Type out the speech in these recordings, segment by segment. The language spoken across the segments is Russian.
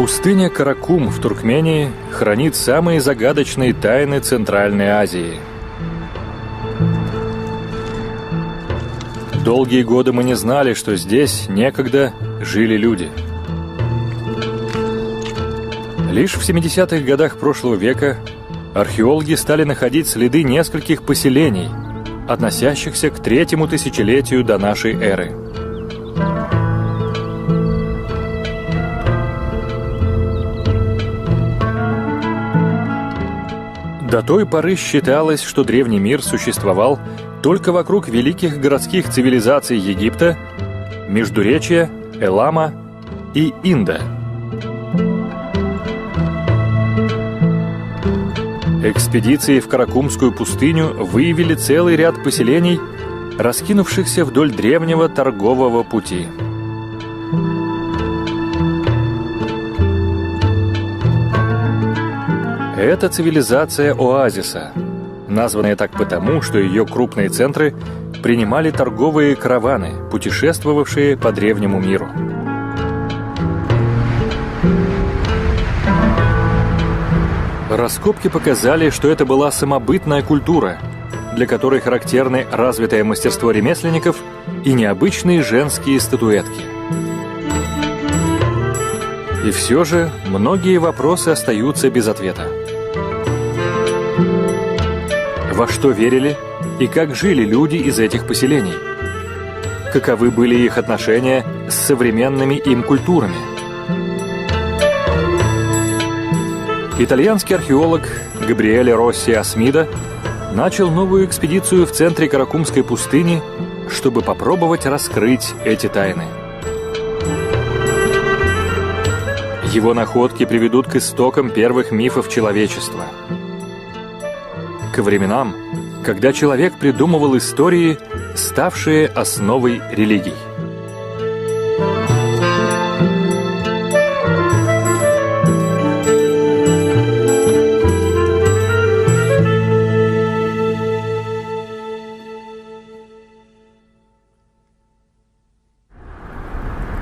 Пустыня Каракум в Туркмении хранит самые загадочные тайны Центральной Азии. Долгие годы мы не знали, что здесь некогда жили люди. Лишь в 70-х годах прошлого века археологи стали находить следы нескольких поселений, относящихся к 3-му тысячелетию до нашей эры. До той поры считалось, что древний мир существовал только вокруг великих городских цивилизаций Египта, Междуречья, Элама и Инда. Экспедиции в Каракумскую пустыню выявили целый ряд поселений, раскинувшихся вдоль древнего торгового пути. Это цивилизация оазиса, названная так потому, что ее крупные центры принимали торговые караваны, путешествовавшие по древнему миру. Раскопки показали, что это была самобытная культура, для которой характерны развитое мастерство ремесленников и необычные женские статуэтки. И все же многие вопросы остаются без ответа. Во что верили и как жили люди из этих поселений? Каковы были их отношения с современными им культурами? Итальянский археолог Габриэле Росси Асмидо начал новую экспедицию в центре Каракумской пустыни, чтобы попробовать раскрыть эти тайны. Его находки приведут к истокам первых мифов человечества. К временам, когда человек придумывал истории, ставшие основой религий.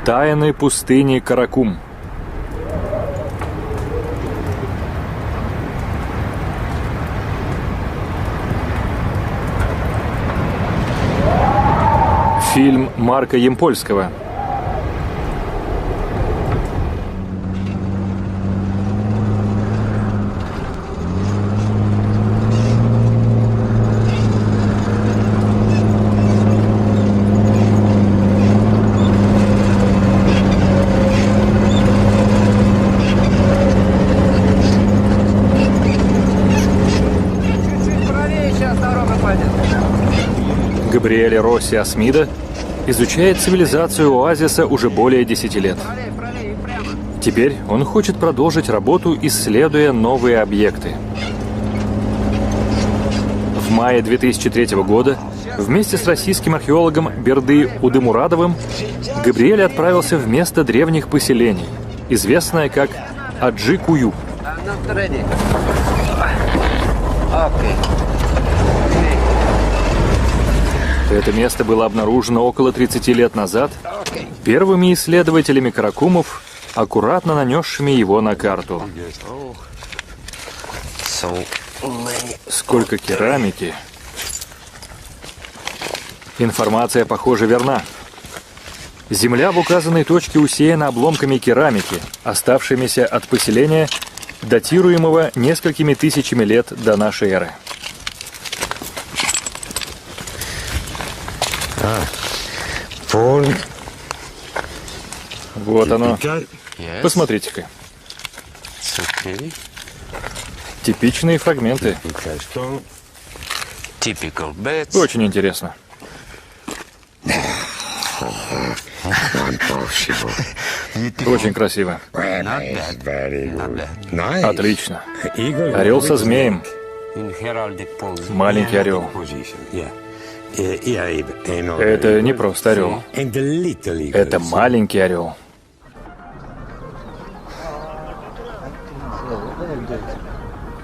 Тайны пустыни Каракум. Фильм Марка Ямпольского. Габриэле Росси Асмидо изучает цивилизацию оазиса уже более 10 лет. Теперь он хочет продолжить работу, исследуя новые объекты. В мае 2003 года вместе с российским археологом Берды Удемурадовым Габриэль отправился в место древних поселений, известное как Аджи-Кую. Это место было обнаружено около 30 лет назад первыми исследователями Каракумов, аккуратно нанесшими его на карту. Сколько керамики! Информация, похоже, верна. Земля в указанной точке усеяна обломками керамики, оставшимися от поселения, датируемого несколькими тысячами лет до нашей эры. Вот оно. Посмотрите-ка. Типичные фрагменты. Очень интересно. Очень красиво. Отлично. Орел со змеем. Маленький орел. Это не просто орел. Это маленький орел.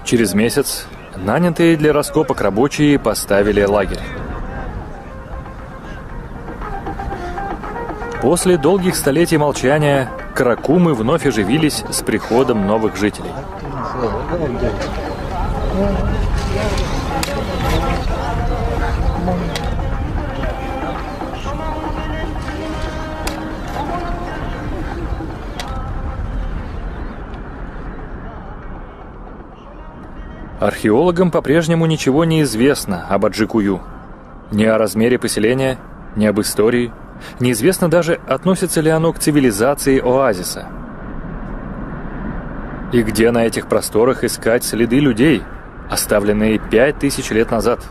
Через месяц нанятые для раскопок рабочие поставили лагерь. После долгих столетий молчания Каракумы вновь оживились с приходом новых жителей. Археологам по-прежнему ничего не известно об Аджикую. Ни о размере поселения, ни об истории. Неизвестно даже, относится ли оно к цивилизации оазиса. И где на этих просторах искать следы людей, оставленные 5000 лет назад?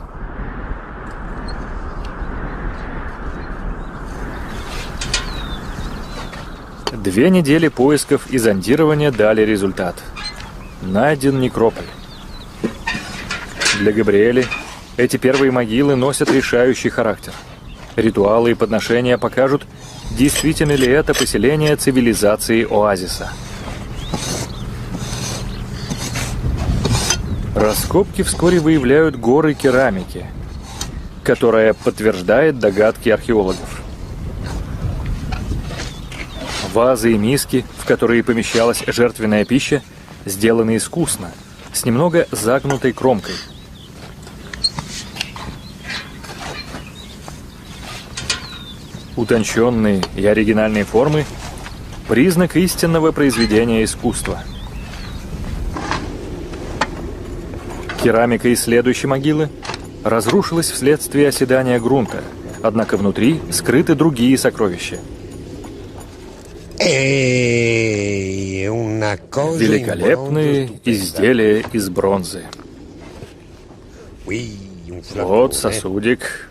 Две недели поисков и зондирования дали результат. Найден некрополь. Для Габриэли эти первые могилы носят решающий характер. Ритуалы и подношения покажут, действительно ли это поселение цивилизации оазиса. Раскопки вскоре выявляют горы керамики, которая подтверждает догадки археологов. Вазы и миски, в которые помещалась жертвенная пища, сделаны искусно, с немного загнутой кромкой. Утонченные и оригинальные формы – признак истинного произведения искусства. Керамика из следующей могилы разрушилась вследствие оседания грунта, однако внутри скрыты другие сокровища. Великолепные изделия из бронзы. Вот сосудик.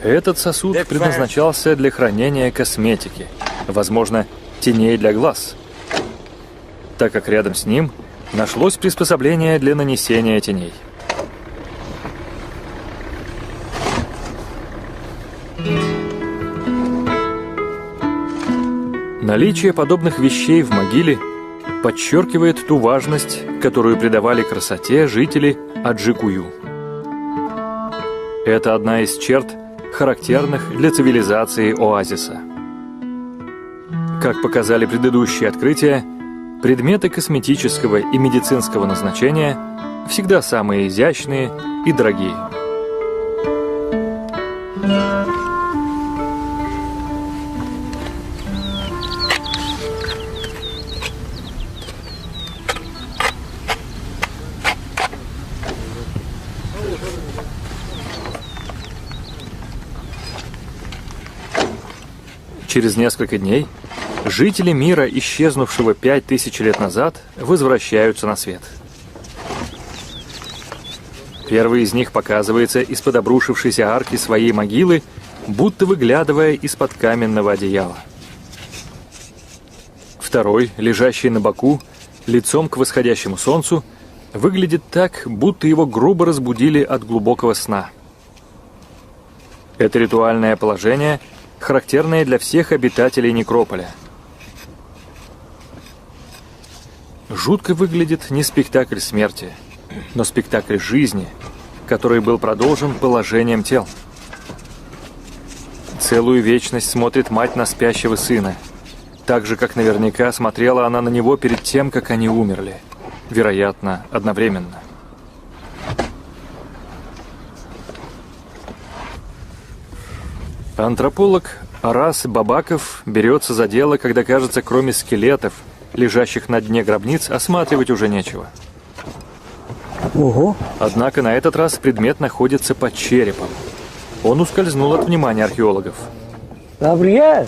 Этот сосуд предназначался для хранения косметики, возможно, теней для глаз, так как рядом с ним нашлось приспособление для нанесения теней. Наличие подобных вещей в могиле подчеркивает ту важность, которую придавали красоте жители Аджикую. Это одна из черт, характерных для цивилизации оазиса. Как показали предыдущие открытия, предметы косметического и медицинского назначения всегда самые изящные и дорогие. Через несколько дней жители мира, исчезнувшего 5000 лет назад, возвращаются на свет. Первый из них показывается из-под обрушившейся арки своей могилы, будто выглядывая из-под каменного одеяла. Второй, лежащий на боку, лицом к восходящему солнцу, выглядит так, будто его грубо разбудили от глубокого сна. Это ритуальное положение – характерное для всех обитателей некрополя. Жутко выглядит не спектакль смерти, но спектакль жизни, который был продолжен положением тел. Целую вечность смотрит мать на спящего сына, так же, как наверняка смотрела она на него перед тем, как они умерли, вероятно, одновременно. Антрополог Арас Бабаков берется за дело, когда, кажется, кроме скелетов, лежащих на дне гробниц, осматривать уже нечего. Ого. Однако на этот раз предмет находится под черепом. Он ускользнул от внимания археологов. Габриэль!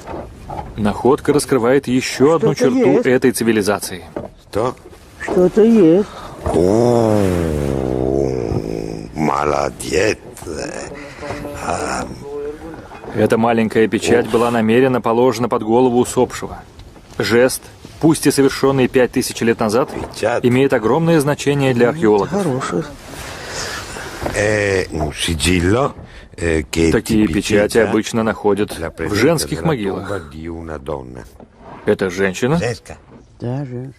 Находка раскрывает еще одну черту есть этой цивилизации. Что? Что-то есть. О, молодец. Эта маленькая печать была намеренно положена под голову усопшего. Жест, пусть и совершенный 5000 лет назад, имеет огромное значение для археологов. Хороший. Такие печати обычно находят в женских могилах. Это женщина? Да, женщина.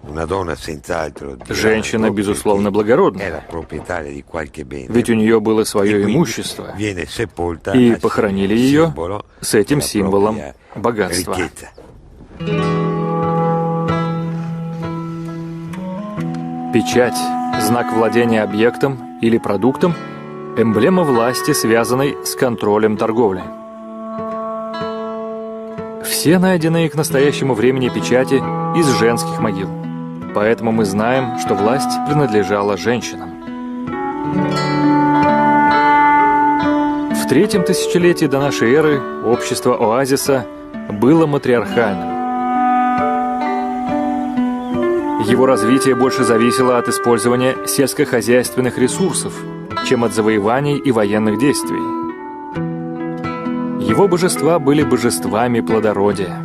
Una donna senz'altro di Женщина, rango, безусловно, perché благородная, era proprietaria di qualche bene. ведь у нее было E свое quindi имущество, viene sepolta и al похоронили ее simbolo с этим della символом propria богатства. ricchezza. Печать – знак владения объектом или продуктом, эмблема власти, связанной с контролем торговли. Все найденные к настоящему времени печати из женских могил. Поэтому мы знаем, что власть принадлежала женщинам. В третьем тысячелетии до нашей эры общество оазиса было матриархальным. Его развитие больше зависело от использования сельскохозяйственных ресурсов, чем от завоеваний и военных действий. Его божества были божествами плодородия.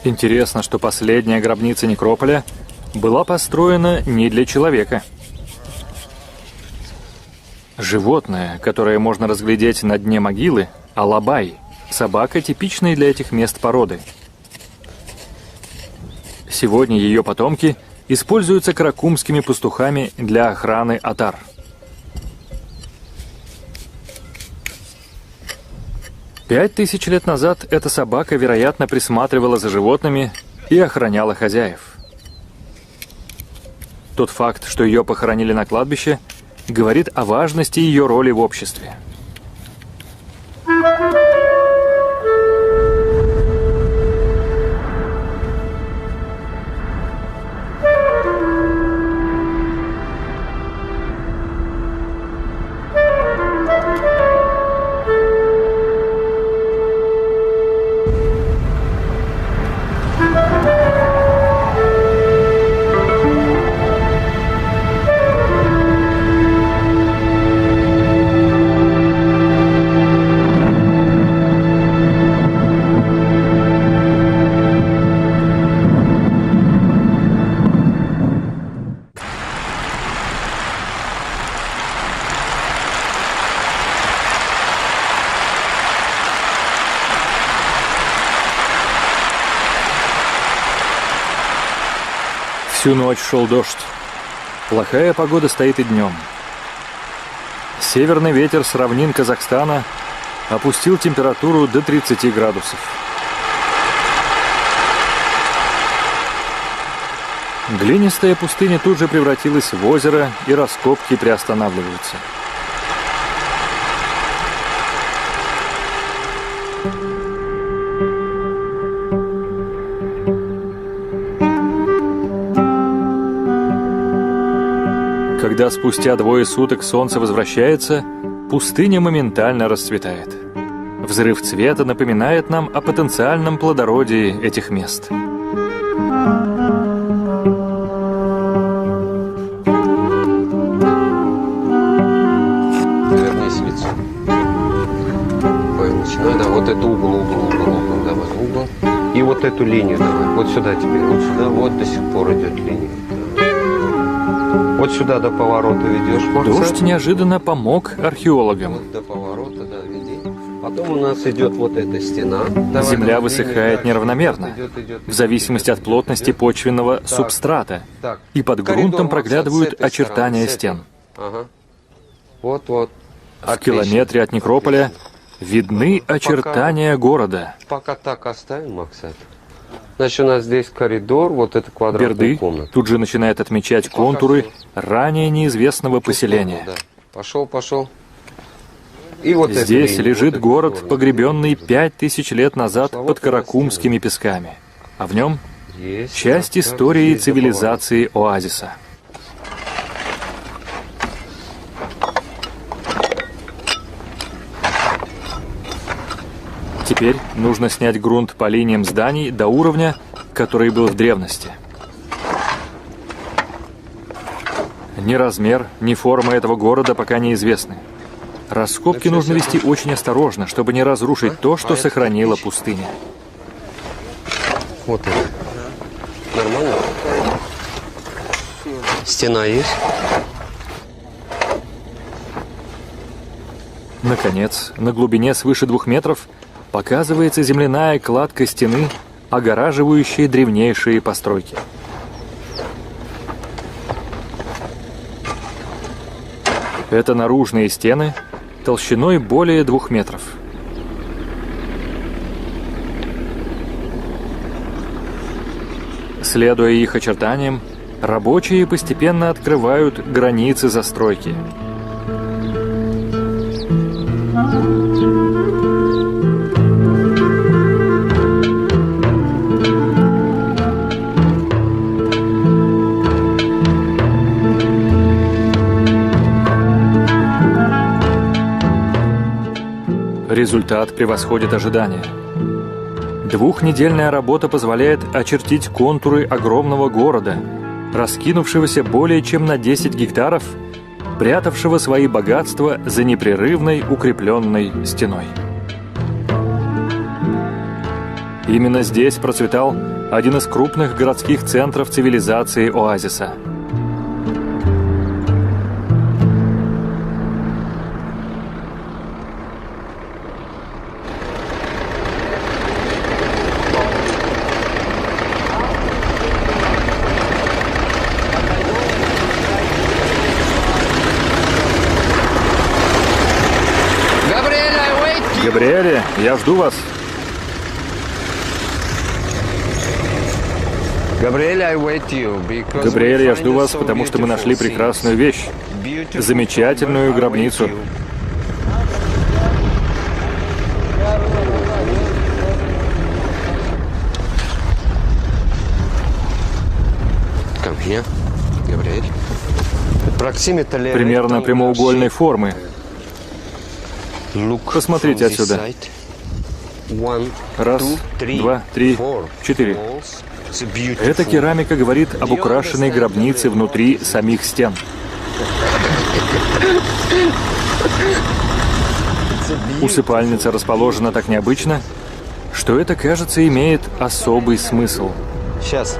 Интересно, что последняя гробница некрополя была построена не для человека. Животное, которое можно разглядеть на дне могилы, алабай, собака, типичная для этих мест породы. Сегодня ее потомки используются каракумскими пастухами для охраны отар. Пять тысяч лет назад эта собака, вероятно, присматривала за животными и охраняла хозяев. Тот факт, что ее похоронили на кладбище, говорит о важности ее роли в обществе. Всю ночь шел дождь. Плохая погода стоит и днем. Северный ветер с равнин Казахстана опустил температуру до 30 градусов. Глинистая пустыня тут же превратилась в озеро, и раскопки приостанавливаются. Когда спустя 2 суток солнце возвращается, пустыня моментально расцветает. Взрыв цвета напоминает нам о потенциальном плодородии этих мест. Вернись лицо. Начинай, да, вот это угол, давай, угол. И вот эту линию давай, вот сюда теперь, вот сюда, вот до сих пор идет линия. Вот сюда до поворота ведешь, Максат. Дождь неожиданно помог археологам. Вот до поворота, да, веди. Потом у нас идет вот эта стена. Давай, Земля давай, высыхает дальше. неравномерно, Идет, в зависимости от плотности почвенного субстрата, Так. и под Коридор, грунтом Максат, проглядывают с этой очертания стороны, с этой. стен. Ага. Вот. В километре от некрополя видны очертания города. Пока так оставим, Максат. Значит, у нас здесь коридор, вот это квадратная Берды комната. тут же начинает отмечать контуры ранее неизвестного поселения. Да. Пошел. И вот эта Здесь линия, лежит вот город, эта погребенный 5000 лет назад Вот под эта каракумскими песками. А в нем Есть, часть так, истории здесь до цивилизации оазиса. Теперь нужно снять грунт по линиям зданий до уровня, который был в древности. Ни размер, ни форма этого города пока неизвестны. Раскопки нужно вести очень осторожно, чтобы не разрушить то, что сохранила пустыня. Вот это. Нормально? Стена есть? Наконец, на глубине свыше 2 метров показывается земляная кладка стены, огораживающая древнейшие постройки. Это наружные стены толщиной более 2 метров. Следуя их очертаниям, рабочие постепенно открывают границы застройки. Результат превосходит ожидания. 2-недельная работа позволяет очертить контуры огромного города, раскинувшегося более чем на 10 гектаров, прятавшего свои богатства за непрерывной укрепленной стеной. Именно здесь процветал один из крупных городских центров цивилизации оазиса. Габриэле, я жду вас. Габриэль, я жду вас, потому что мы нашли прекрасную вещь. Замечательную гробницу. Примерно прямоугольной формы. Посмотрите отсюда. 1, 2, 3, 4. Эта керамика говорит об украшенной гробнице внутри самих стен. Усыпальница расположена так необычно, что это, кажется, имеет особый смысл. Сейчас.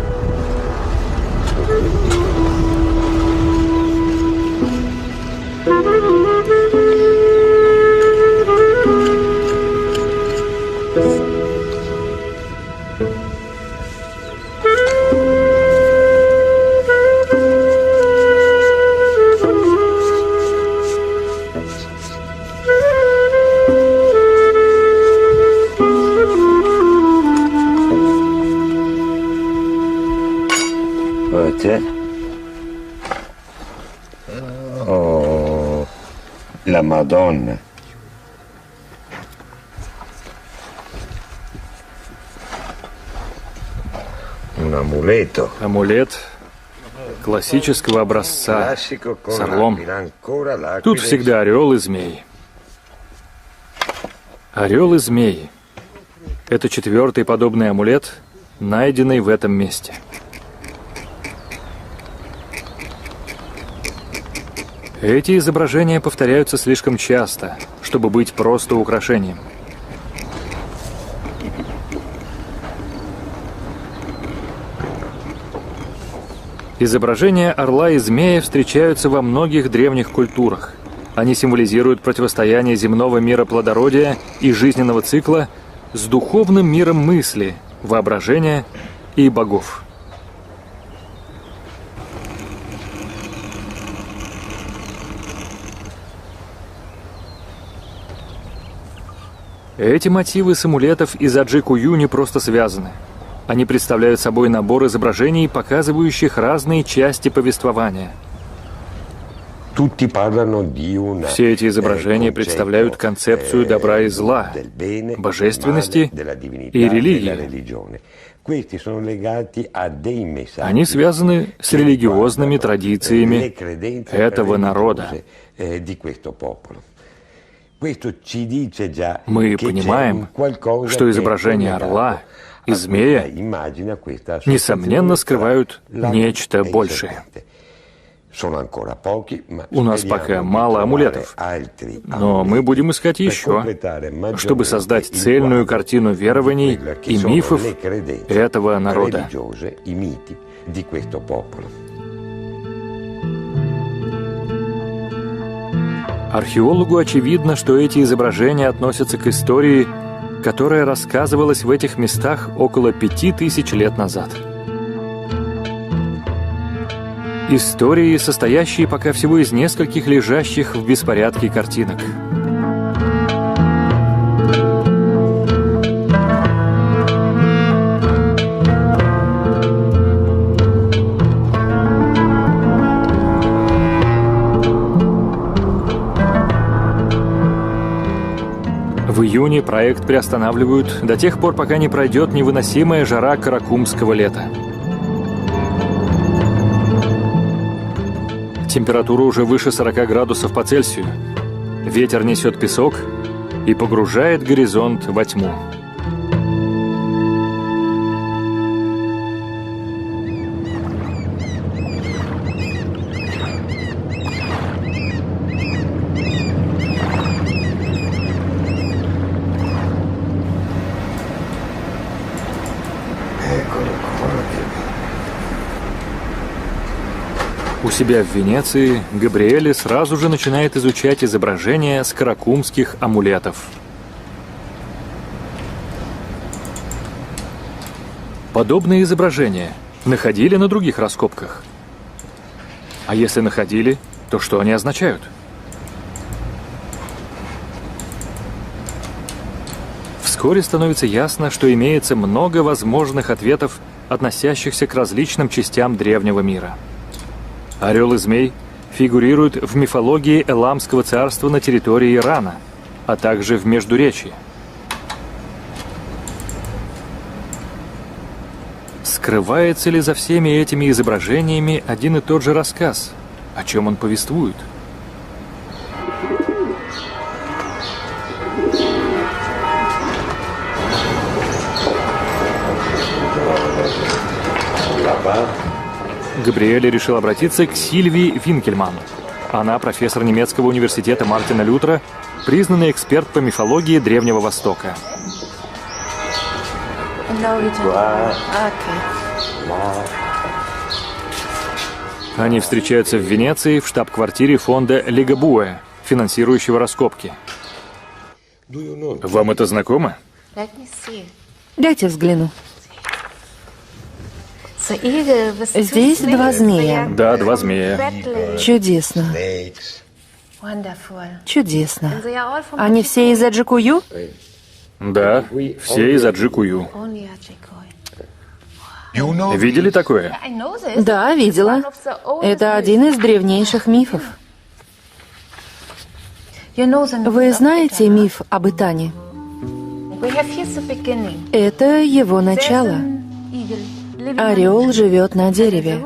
Oh, la Madonna. Un amuleto. Амулет классического образца с орлом. Тут всегда орел и змей. Орел и змей. Это 4-й подобный амулет, найденный в этом месте. Эти изображения повторяются слишком часто, чтобы быть просто украшением. Изображения орла и змея встречаются во многих древних культурах. Они символизируют противостояние земного мира плодородия и жизненного цикла с духовным миром мысли, воображения и богов. Эти мотивы с амулетов из Аджи-Кую не просто связаны. Они представляют собой набор изображений, показывающих разные части повествования. Все эти изображения представляют концепцию добра и зла, божественности и религии. Они связаны с религиозными традициями этого народа. Мы понимаем, что изображения орла и змея, несомненно, скрывают нечто большее. У нас пока мало амулетов, но мы будем искать еще, чтобы создать цельную картину верований и мифов этого народа. Археологу очевидно, что эти изображения относятся к истории, которая рассказывалась в этих местах около 5000 лет назад. Истории, состоящие пока всего из нескольких лежащих в беспорядке картинок. В июне проект приостанавливают до тех пор, пока не пройдет невыносимая жара каракумского лета. Температура уже выше 40 градусов по Цельсию. Ветер несет песок и погружает горизонт во тьму. У себя в Венеции Габриэле сразу же начинает изучать изображения с каракумских амулетов. Подобные изображения находили на других раскопках? А если находили, то что они означают? Вскоре становится ясно, что имеется много возможных ответов, относящихся к различным частям древнего мира. Орел и змей фигурируют в мифологии Эламского царства на территории Ирана, а также в Междуречье. Скрывается ли за всеми этими изображениями один и тот же рассказ? О чем он повествует? Габриэле решил обратиться к Сильвии Винкельман. Она профессор немецкого университета Мартина Лютера, признанный эксперт по мифологии Древнего Востока. Они встречаются в Венеции в штаб-квартире фонда Лигабуэ, финансирующего раскопки. Вам это знакомо? Дайте взгляну. Здесь 2 змея. Да, 2 змея. Чудесно. Чудесно. Они все из Аджикую? Да, все из Аджикую. Видели такое? Да, видела. Это один из древнейших мифов. Вы знаете миф об Итане? Это его начало. Орел живет на дереве.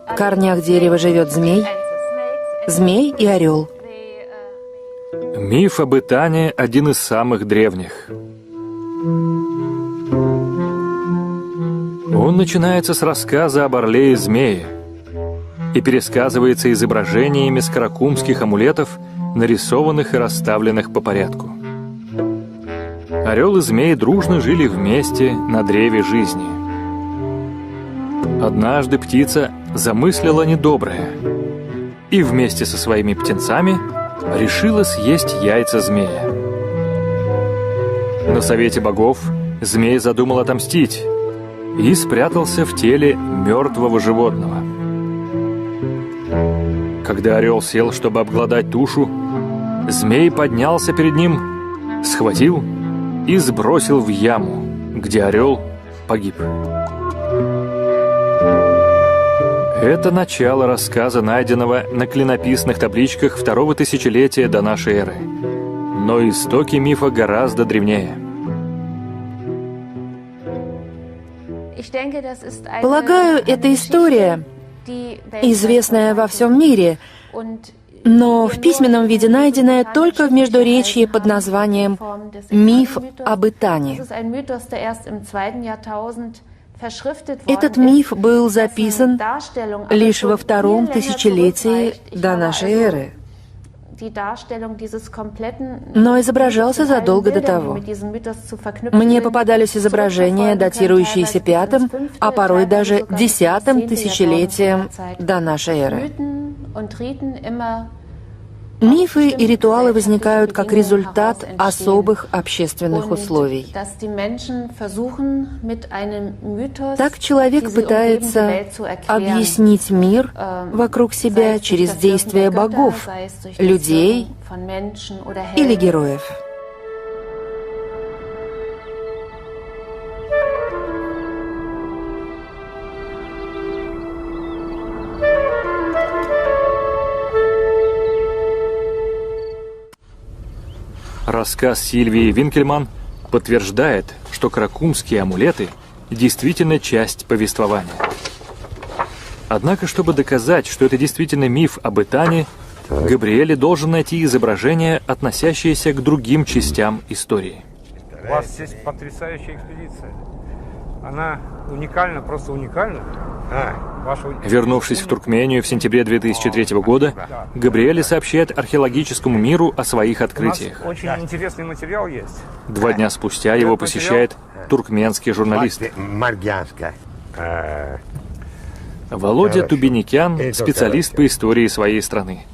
В корнях дерева живет змей. Змей и орел. Миф об Итане один из самых древних. Он начинается с рассказа об орле и змее и пересказывается изображениями с каракумских амулетов, нарисованных и расставленных по порядку. Орел и змей дружно жили вместе на древе жизни. Однажды птица замыслила недоброе и вместе со своими птенцами решила съесть яйца змея. На совете богов змей задумал отомстить и спрятался в теле мертвого животного. Когда орел сел, чтобы обглодать тушу, змей поднялся перед ним, схватил и сбросил в яму, где орел погиб. Это начало рассказа, найденного на клинописных табличках 2-го тысячелетия до нашей эры. Но истоки мифа гораздо древнее. Полагаю, эта история, известная во всем мире, но в письменном виде найденная только в Междуречье под названием «Миф об Итане». Этот миф был записан лишь во втором тысячелетии до нашей эры, но изображался задолго до того. Мне попадались изображения, датирующиеся пятым, а порой даже 10-м тысячелетием до нашей эры. Мифы и ритуалы возникают как результат особых общественных условий. Так человек пытается объяснить мир вокруг себя через действия богов, людей или героев. Рассказ Сильвии Винкельман подтверждает, что каракумские амулеты действительно часть повествования. Однако, чтобы доказать, что это действительно миф об Этане, Габриэле должен найти изображение, относящееся к другим частям истории. У вас здесь потрясающая экспедиция. Она уникальна, просто уникальна. Вернувшись в Туркмению в сентябре 2003 года, Габриэле сообщает археологическому миру о своих открытиях. У нас очень интересный материал есть. 2 дня спустя его посещает туркменский журналист. Володя Тубеникян – специалист по истории своей страны.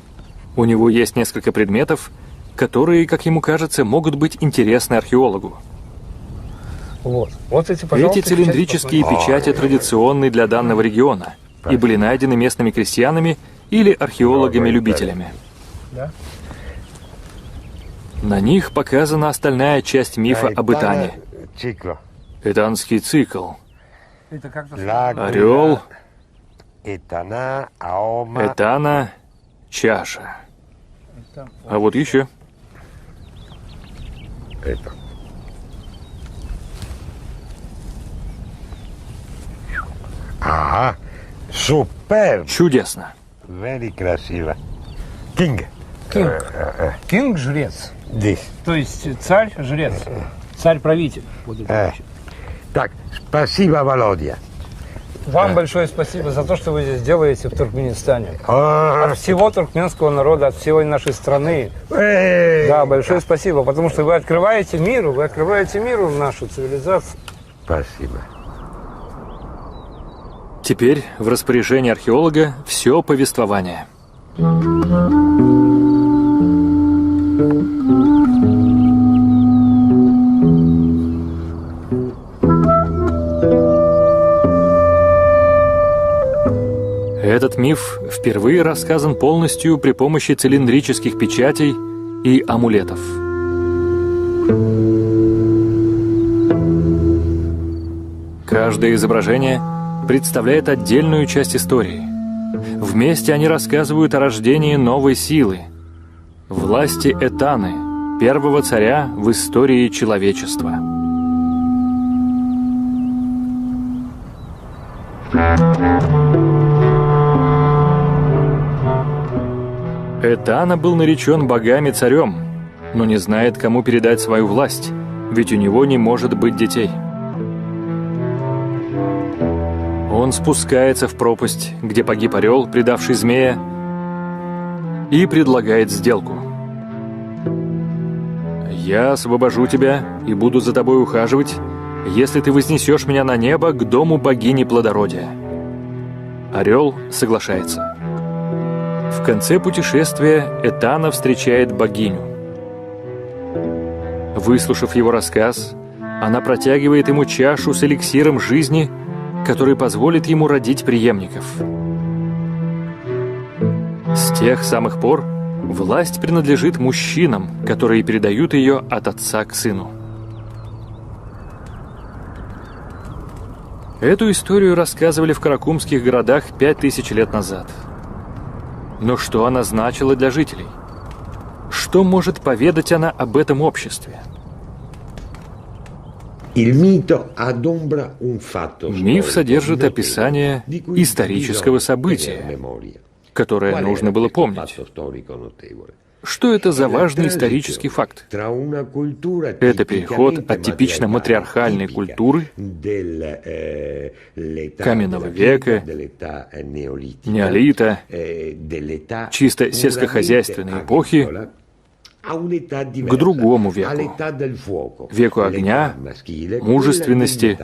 У него есть несколько предметов, которые, как ему кажется, могут быть интересны археологу. Вот эти цилиндрические печати традиционны для данного региона и были найдены местными крестьянами или археологами-любителями. На них показана остальная часть мифа об Этане. Этанский цикл. Орел, Этана, чаша. А вот еще. Ага, супер! Чудесно. Very красиво. Кинг. Кинг – жрец. Здесь. То есть царь-жрец. Царь-правитель. Так, спасибо, Володя. Вам большое спасибо за то, что вы здесь делаете в Туркменистане. От всего туркменского народа, от всей нашей страны. Да, большое спасибо, потому что вы открываете миру нашу цивилизацию. Спасибо. Теперь в распоряжении археолога все повествование. Этот миф впервые рассказан полностью при помощи цилиндрических печатей и амулетов. Каждое изображение представляет отдельную часть истории. Вместе они рассказывают о рождении новой силы, власти Этаны, первого царя в истории человечества. Этана был наречен богами царем, но не знает, кому передать свою власть, ведь у него не может быть детей. Он спускается в пропасть, где погиб орел, предавший змея, и предлагает сделку. «Я освобожу тебя и буду за тобой ухаживать, если ты вознесешь меня на небо к дому богини плодородия». Орел соглашается. В конце путешествия Этана встречает богиню. Выслушав его рассказ, она протягивает ему чашу с эликсиром жизни, который позволит ему родить преемников. С тех самых пор власть принадлежит мужчинам, которые передают ее от отца к сыну. Эту историю рассказывали в каракумских городах 5000 лет назад. Но что она значила для жителей? Что может поведать она об этом обществе? Миф содержит описание исторического события, которое нужно было помнить. Что это за важный исторический факт? Это переход от типично матриархальной культуры каменного века, неолита, чисто сельскохозяйственной эпохи к другому веку, веку огня, мужественности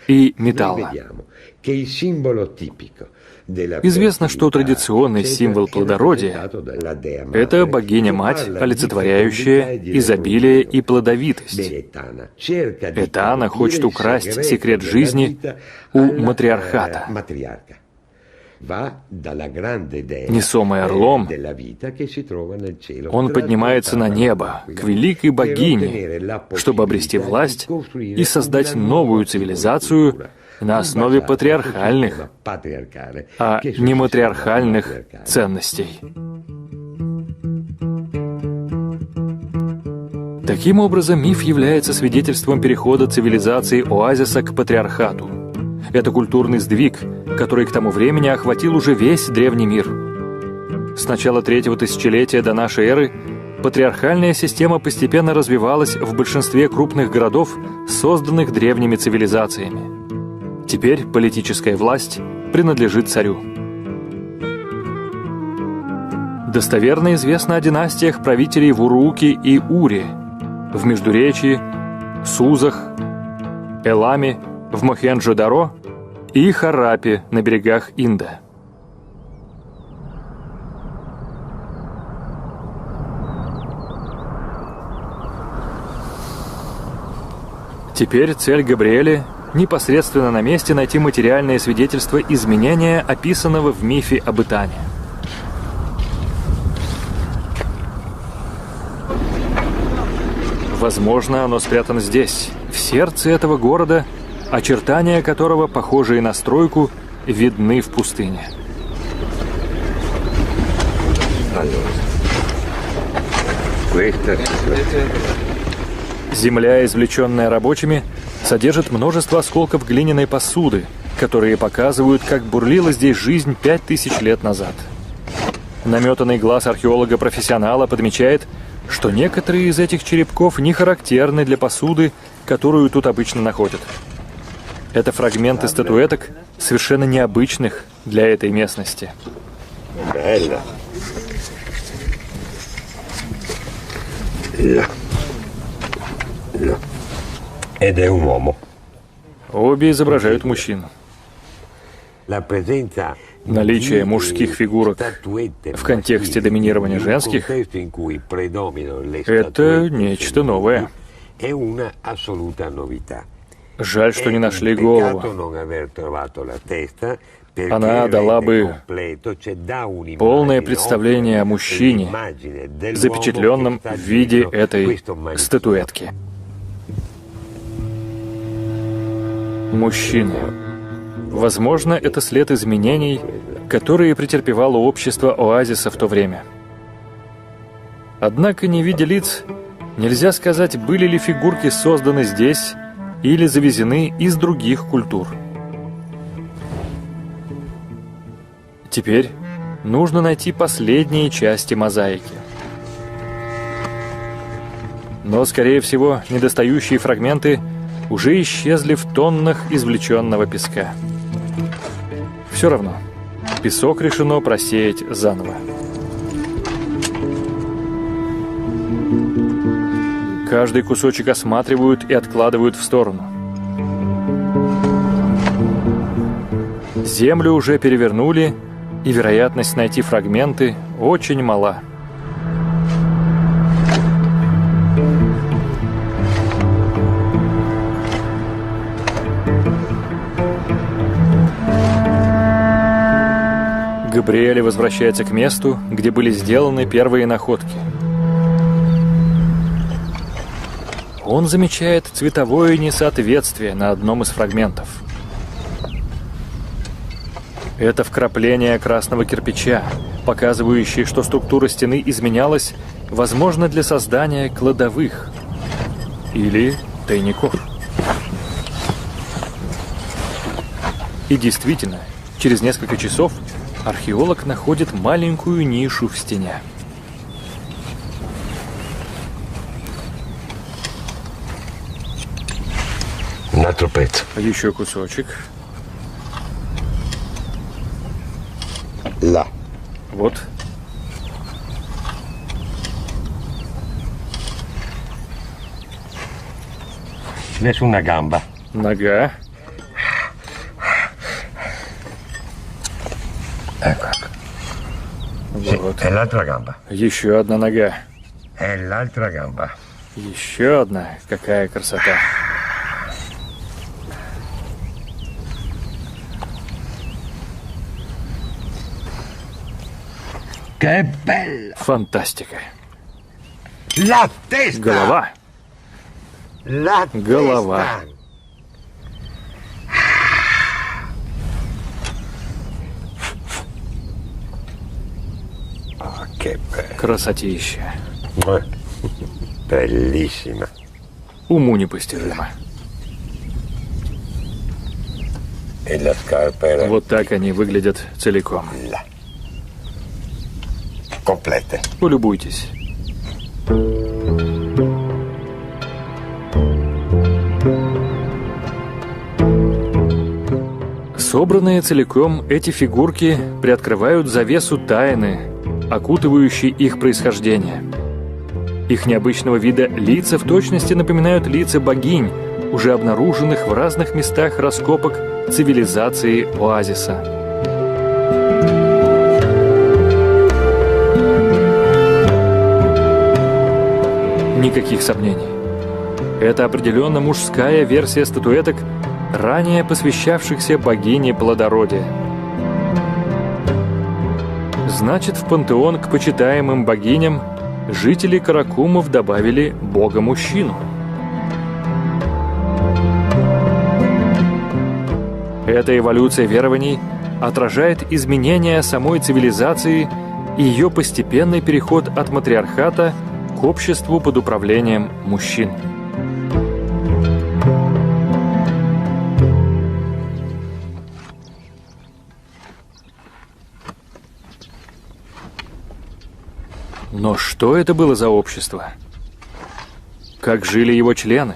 и металла. Известно, что традиционный символ плодородия – это богиня-мать, олицетворяющая изобилие и плодовитость. Этана хочет украсть секрет жизни у матриархата. Несомый орлом, он поднимается на небо, к великой богине, чтобы обрести власть и создать новую цивилизацию на основе патриархальных, а не матриархальных ценностей. Таким образом, миф является свидетельством перехода цивилизации оазиса к патриархату. Это культурный сдвиг, который к тому времени охватил уже весь древний мир. С начала 3-го тысячелетия до нашей эры патриархальная система постепенно развивалась в большинстве крупных городов, созданных древними цивилизациями. Теперь политическая власть принадлежит царю. Достоверно известно о династиях правителей в Уруке и Уре, в Междуречии, Сузах, Эламе, в Мохенджо-Даро и Хараппе на берегах Инда. Теперь цель Габриэля непосредственно на месте найти материальное свидетельство изменения, описанного в мифе об Этане. Возможно, оно спрятано здесь, в сердце этого города, очертания которого, похожие на стройку, видны в пустыне. Земля, извлеченная рабочими, содержит множество осколков глиняной посуды, которые показывают, как бурлила здесь жизнь 5000 лет назад. Наметанный глаз археолога-профессионала подмечает, что некоторые из этих черепков не характерны для посуды, которую тут обычно находят. Это фрагменты статуэток, совершенно необычных для этой местности. Обе изображают мужчин. Наличие мужских фигурок в контексте доминирования женских – это нечто новое. Жаль, что не нашли голову. Она дала бы полное представление о мужчине, запечатленном в виде этой статуэтки. Мужчина. Возможно, это след изменений, которые претерпевало общество оазиса в то время. Однако, не видя лиц, нельзя сказать, были ли фигурки созданы здесь или завезены из других культур. Теперь нужно найти последние части мозаики. Но, скорее всего, недостающие фрагменты уже исчезли в тоннах извлеченного песка. Все равно, песок решено просеять заново. Каждый кусочек осматривают и откладывают в сторону. Землю уже перевернули, и вероятность найти фрагменты очень мала. Габриэль возвращается к месту, где были сделаны первые находки. Он замечает цветовое несоответствие на одном из фрагментов. Это вкрапление красного кирпича, показывающее, что структура стены изменялась, возможно, для создания кладовых или тайников. И действительно, через несколько часов археолог находит маленькую нишу в стене. Altro pezzo. Еще кусочек. Là. Вот. Adesso una gamba. Нога. Ecco. Sì, Вот. è l'altra gamba. Еще одна нога. È l'altra gamba. Еще одна. Какая красота. Che bella! Фантастика. La testa! Голова. La Голова. testa! Oh, che bello! Красотища. Bellissima. Уму непостижимо. E la scarpa era Вот так они выглядят целиком. là. Complete. Полюбуйтесь. Собранные целиком, эти фигурки приоткрывают завесу тайны, окутывающей их происхождение. Их необычного вида лица в точности напоминают лица богинь, уже обнаруженных в разных местах раскопок цивилизации оазиса. Никаких сомнений. Это определенно мужская версия статуэток, ранее посвящавшихся богине плодородия. Значит, в пантеон к почитаемым богиням жители Каракумов добавили бога-мужчину. Эта эволюция верований отражает изменения самой цивилизации и ее постепенный переход от матриархата к обществу под управлением мужчин. Но что это было за общество? Как жили его члены?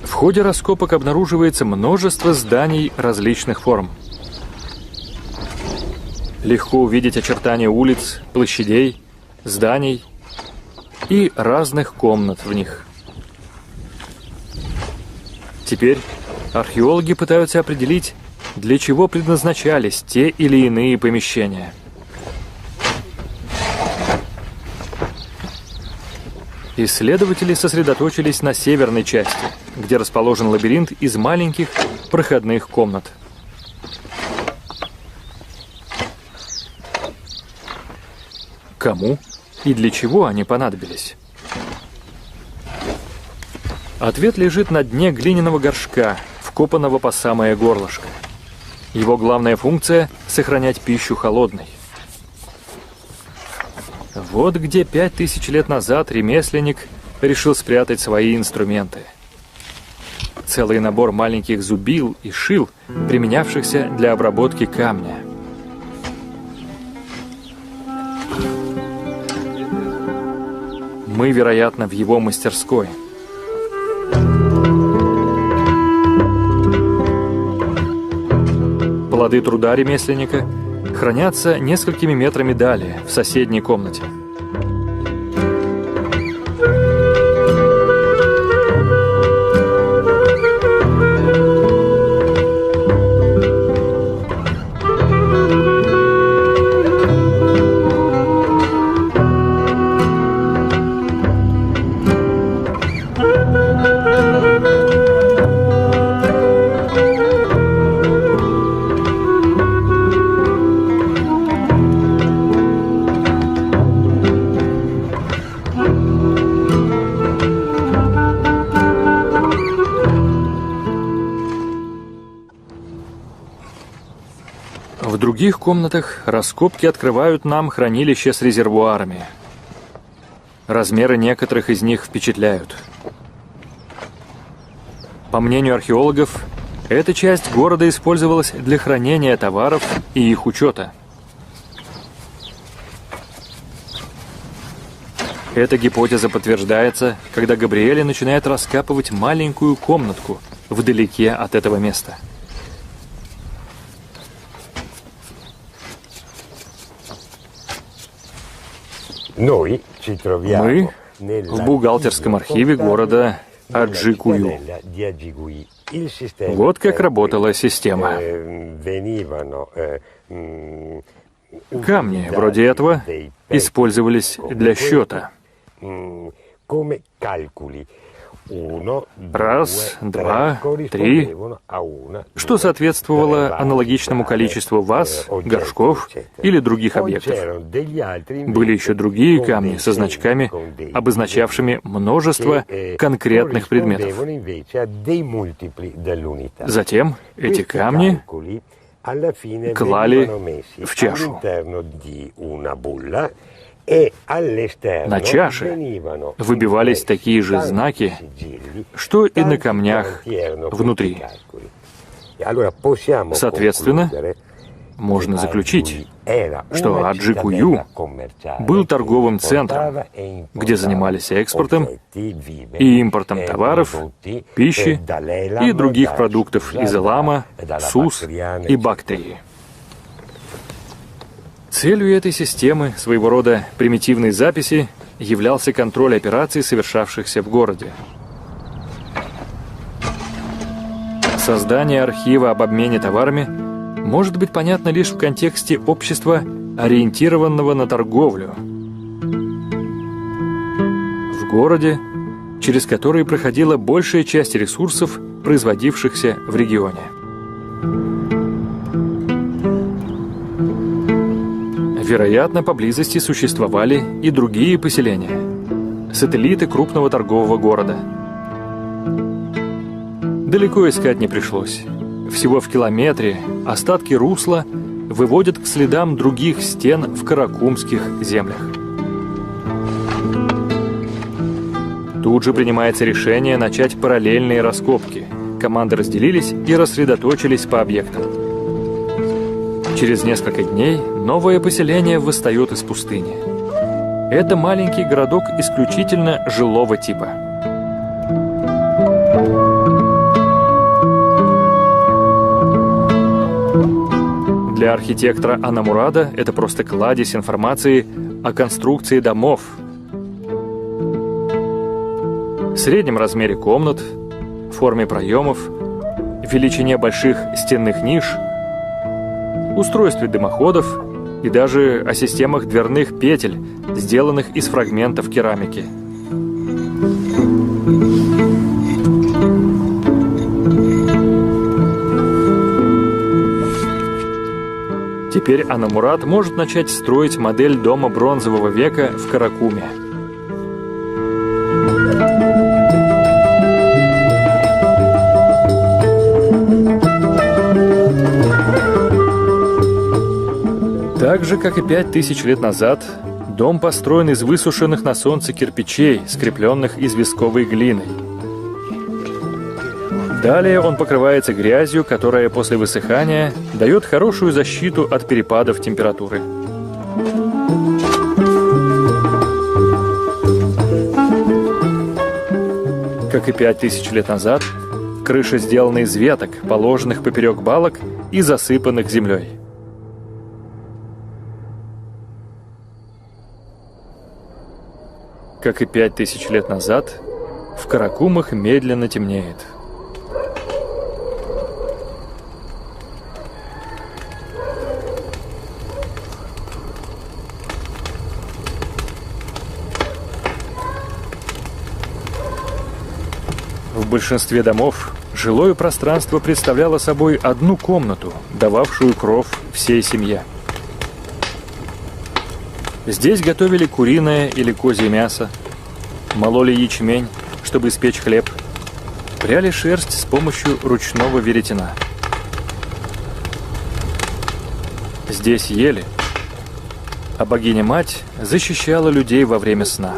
В ходе раскопок обнаруживается множество зданий различных форм. Легко увидеть очертания улиц, площадей, зданий и разных комнат в них. Теперь археологи пытаются определить, для чего предназначались те или иные помещения. Исследователи сосредоточились на северной части, где расположен лабиринт из маленьких проходных комнат. Кому и для чего они понадобились? Ответ лежит на дне глиняного горшка, вкопанного по самое горлышко. Его главная функция – сохранять пищу холодной. Вот где 5000 лет назад ремесленник решил спрятать свои инструменты. Целый набор маленьких зубил и шил, применявшихся для обработки камня. Мы, вероятно, в его мастерской. Плоды труда ремесленника хранятся несколькими метрами далее, в соседней комнате. В других комнатах раскопки открывают нам хранилища с резервуарами. Размеры некоторых из них впечатляют. По мнению археологов, эта часть города использовалась для хранения товаров и их учета. Эта гипотеза подтверждается, когда Габриэле начинает раскапывать маленькую комнатку вдалеке от этого места. Noi ci troviamo Мы nella в бухгалтерском архиве города Аджикую. di Agigui. Il sistema Вот как работала система. venivano Камни вроде этого использовались для счета. come calcoli. Раз, два, три, что соответствовало аналогичному количеству ваз, горшков или других объектов. Были еще другие камни со значками, обозначавшими множество конкретных предметов. Затем эти камни клали в чашу. На чаше выбивались такие же знаки, что и на камнях внутри. Соответственно, можно заключить, что Аджикую был торговым центром, где занимались экспортом и импортом товаров, пищи и других продуктов из Элама, Сус и Бактрии. Целью этой системы, своего рода примитивной записи, являлся контроль операций, совершавшихся в городе. Создание архива об обмене товарами может быть понятно лишь в контексте общества, ориентированного на торговлю. В городе, через который проходила большая часть ресурсов, производившихся в регионе. Вероятно, поблизости существовали и другие поселения, сателлиты крупного торгового города. Далеко искать не пришлось. Всего в километре остатки русла выводят к следам других стен в каракумских землях. Тут же принимается решение начать параллельные раскопки. Команды разделились и рассредоточились по объектам. Через несколько дней новое поселение восстает из пустыни. Это маленький городок исключительно жилого типа. Для архитектора Анамурада это просто кладезь информации о конструкции домов, среднем размере комнат, форме проемов, величине больших стенных ниш, устройстве дымоходов и даже о системах дверных петель, сделанных из фрагментов керамики. Теперь Анамурад может начать строить модель дома бронзового века в Каракуме. Так же, как и 5000 лет назад, дом построен из высушенных на солнце кирпичей, скрепленных известковой глиной. Далее он покрывается грязью, которая после высыхания дает хорошую защиту от перепадов температуры. Как и 5000 лет назад, крыша сделана из веток, положенных поперек балок и засыпанных землей. Как и 5000 лет назад, в Каракумах медленно темнеет. В большинстве домов жилое пространство представляло собой одну комнату, дававшую кров всей семье. Здесь готовили куриное или козье мясо, мололи ячмень, чтобы испечь хлеб, пряли шерсть с помощью ручного веретена. Здесь ели, а богиня-мать защищала людей во время сна.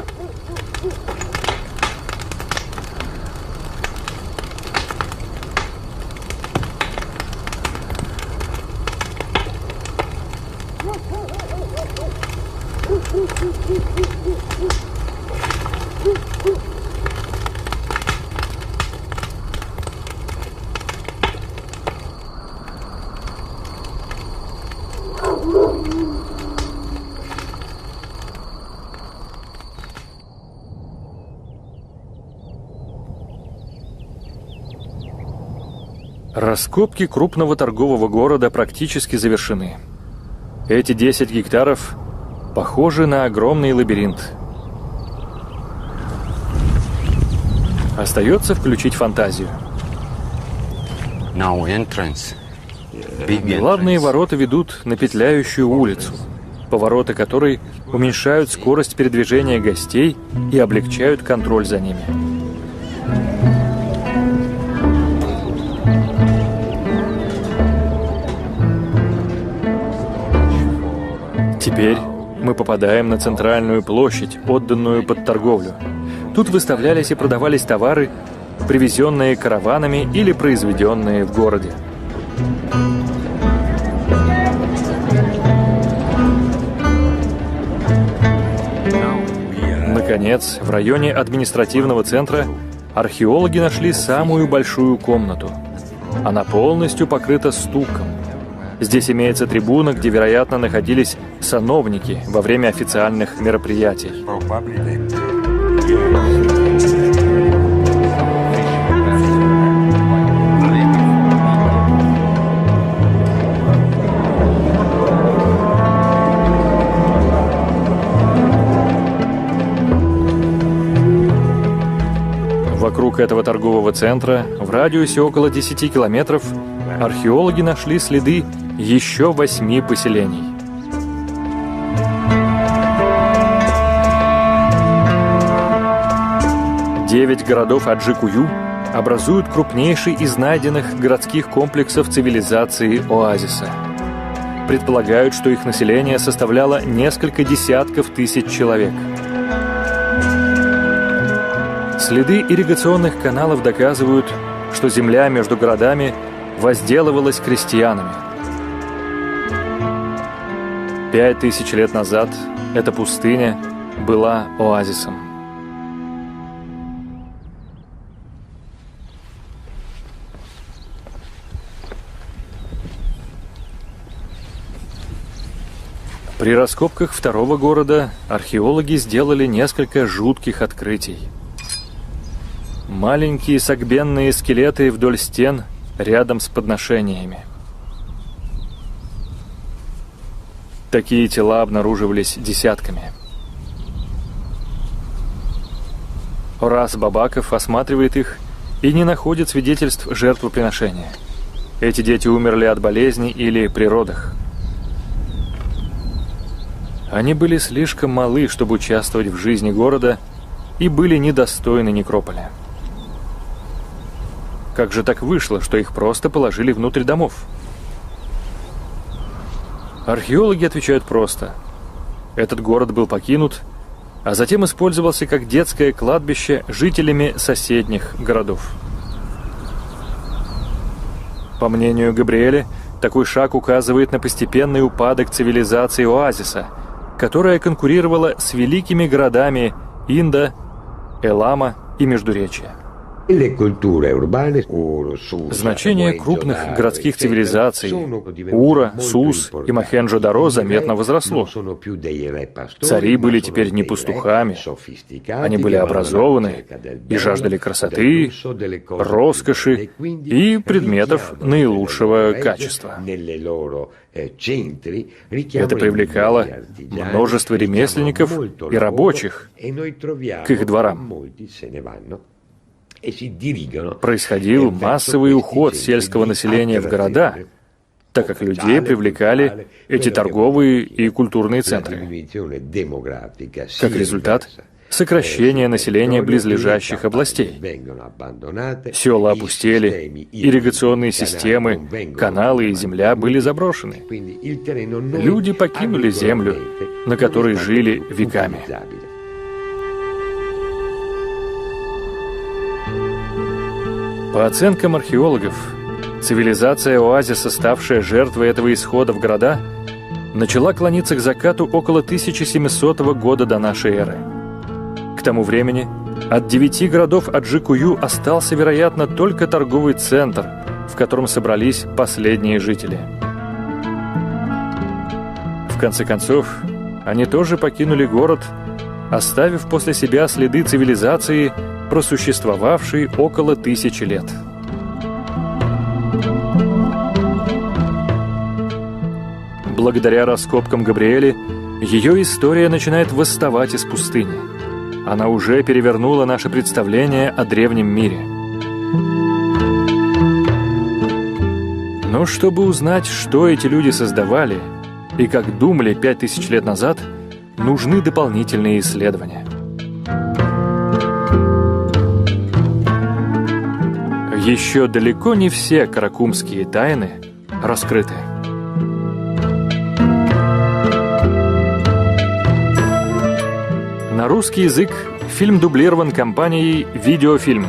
Раскопки крупного торгового города практически завершены. Эти 10 гектаров похожи на огромный лабиринт. Остается включить фантазию. Главные ворота ведут на петляющую улицу, повороты которой уменьшают скорость передвижения гостей и облегчают контроль за ними. Теперь мы попадаем на центральную площадь, отданную под торговлю. Тут выставлялись и продавались товары, привезенные караванами или произведенные в городе. Наконец, в районе административного центра археологи нашли самую большую комнату. Она полностью покрыта стуком. Здесь имеется трибуна, где, вероятно, находились сановники во время официальных мероприятий. Вокруг этого торгового центра, в радиусе около 10 километров, археологи нашли следы еще 8 поселений. Девять городов Аджикую образуют крупнейший из найденных городских комплексов цивилизации оазиса. Предполагают, что их население составляло несколько десятков тысяч человек. Следы ирригационных каналов доказывают, что земля между городами возделывалась крестьянами. 5000 лет назад эта пустыня была оазисом. При раскопках второго города археологи сделали несколько жутких открытий. Маленькие согбенные скелеты вдоль стен рядом с подношениями. Такие тела обнаруживались десятками. Орас Бабаков осматривает их и не находит свидетельств жертвоприношения. Эти дети умерли от болезней или при родах. Они были слишком малы, чтобы участвовать в жизни города, и были недостойны некрополя. Как же так вышло, что их просто положили внутрь домов? Археологи отвечают просто. Этот город был покинут, а затем использовался как детское кладбище жителями соседних городов. По мнению Габриэля, такой шаг указывает на постепенный упадок цивилизации оазиса, которая конкурировала с великими городами Инда, Элама и Междуречья. Значение крупных городских цивилизаций Ура, Сус и Мохенджо-Даро заметно возросло. Цари были теперь не пастухами, они были образованы и жаждали красоты, роскоши и предметов наилучшего качества. Это привлекало множество ремесленников и рабочих к их дворам. Происходил массовый уход сельского населения в города, так как людей привлекали эти торговые и культурные центры. Как результат, сокращение населения близлежащих областей. Села опустели, ирригационные системы, каналы и земля были заброшены. Люди покинули землю, на которой жили веками. По оценкам археологов, цивилизация оазиса, ставшая жертвой этого исхода в города, начала клониться к закату около 1700 года до нашей эры. К тому времени от 9 городов Аджикую остался, вероятно, только торговый центр, в котором собрались последние жители. В конце концов, они тоже покинули город, оставив после себя следы цивилизации, просуществовавшей около 1000 лет. Благодаря раскопкам Габриэли, ее история начинает восставать из пустыни. Она уже перевернула наше представление о древнем мире. Но чтобы узнать, что эти люди создавали и как думали 5000 лет назад, нужны дополнительные исследования. Еще далеко не все каракумские тайны раскрыты. На русский язык фильм дублирован компанией «Видеофильм».